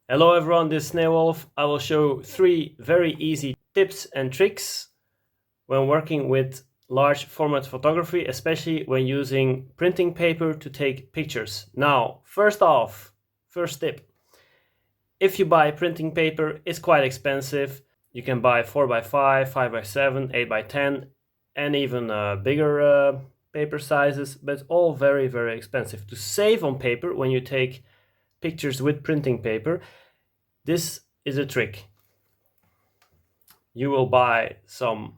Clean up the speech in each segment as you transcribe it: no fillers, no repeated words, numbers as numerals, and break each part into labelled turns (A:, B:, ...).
A: Hello everyone, this is Wolf. I will show 3 very easy tips and tricks when working with large format photography, especially when using printing paper to take pictures. Now, first tip. If you buy printing paper, it's quite expensive. You can buy 4x5, 5x7, 8x10, and even bigger paper sizes, but all very, very expensive. To save on paper when you take pictures with printing paper, this is a trick. You will buy some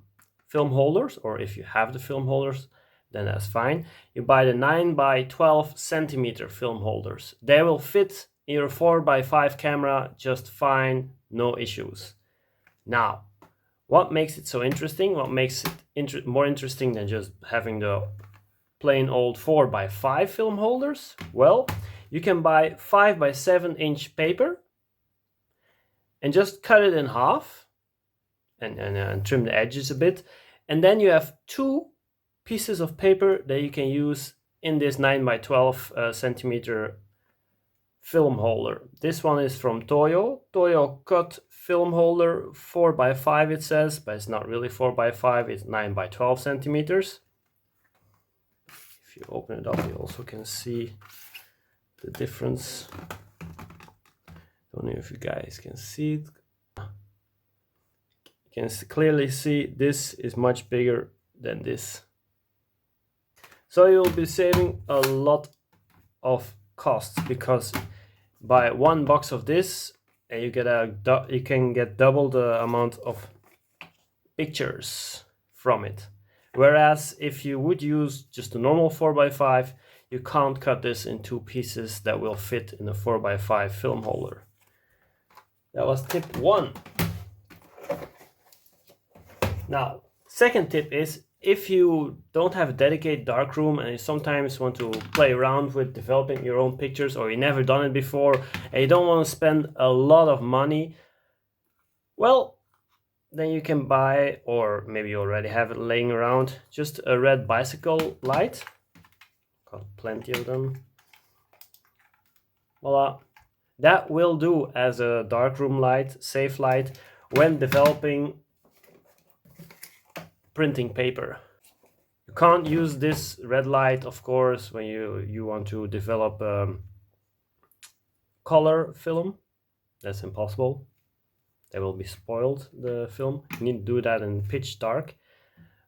A: film holders, or if you have the film holders, then that's fine. You buy the 9x12 centimeter film holders. They will fit in your 4x5 camera just fine, no issues. Now, what makes it so interesting? What makes it more interesting than just having the plain old 4x5 film holders? Well, you can buy 5x7-inch paper and just cut it in half and trim the edges a bit. And then you have 2 pieces of paper that you can use in this 9x12 centimeter film holder. This one is from Toyo cut film holder, 4x5 it says, but it's not really 4x5, it's 9x12 centimeters. If you open it up, you also can see the difference. Don't know if you guys can see it. You can clearly see this is much bigger than this. So you'll be saving a lot of costs, because by 1 box of this you can get double the amount of pictures from it. Whereas if you would use just a normal 4x5, you can't cut this in 2 pieces that will fit in a 4x5 film holder. That was tip 1. Now, second tip is, if you don't have a dedicated darkroom and you sometimes want to play around with developing your own pictures, or you never done it before and you don't want to spend a lot of money, well, then you can buy, or maybe you already have it laying around, just a red bicycle light. Got plenty of them. Voila. That will do as a darkroom light, safe light, when developing printing paper. You can't use this red light, of course, when you want to develop color film. That's impossible. They will be spoiled, the film. You need to do that in pitch dark.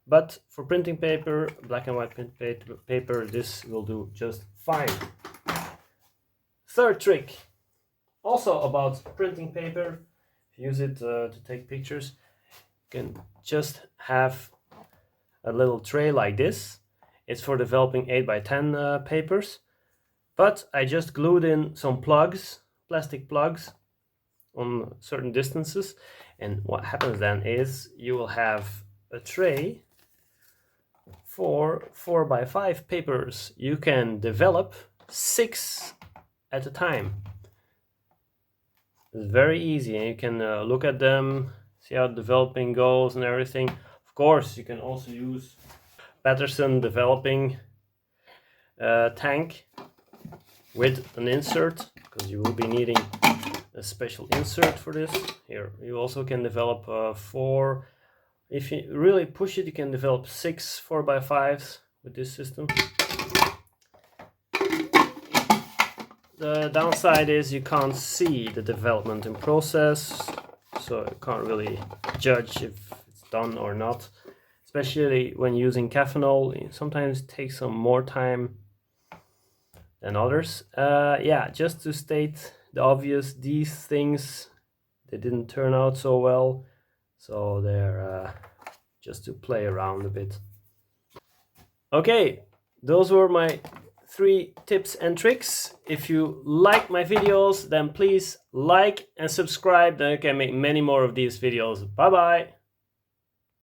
A: But for printing paper, black and white print paper, this will do just fine. Third trick, also about printing paper. If you use it to take pictures, you can just have a little tray like this. It's for developing 8x10 papers. But I just glued in some plugs, plastic plugs, on certain distances. And what happens then is you will have a tray for 4x5 papers. You can develop 6 at a time. It's very easy, and you can look at them, see how developing goes and everything. Of course, you can also use Patterson developing tank with an insert, because you will be needing a special insert for this. Here, you also can develop 4. If you really push it, you can develop 6 4x5s with this system. The downside is you can't see the development in process, so you can't really judge if it's done or not. Especially when using Caffenol, it sometimes takes some more time than others. Yeah, just to state the obvious, these things, they didn't turn out so well, so they're just to play around a bit. Okay, those were my 3 tips and tricks. If you like my videos, then please like and subscribe, then I can make many more of these videos. Bye bye.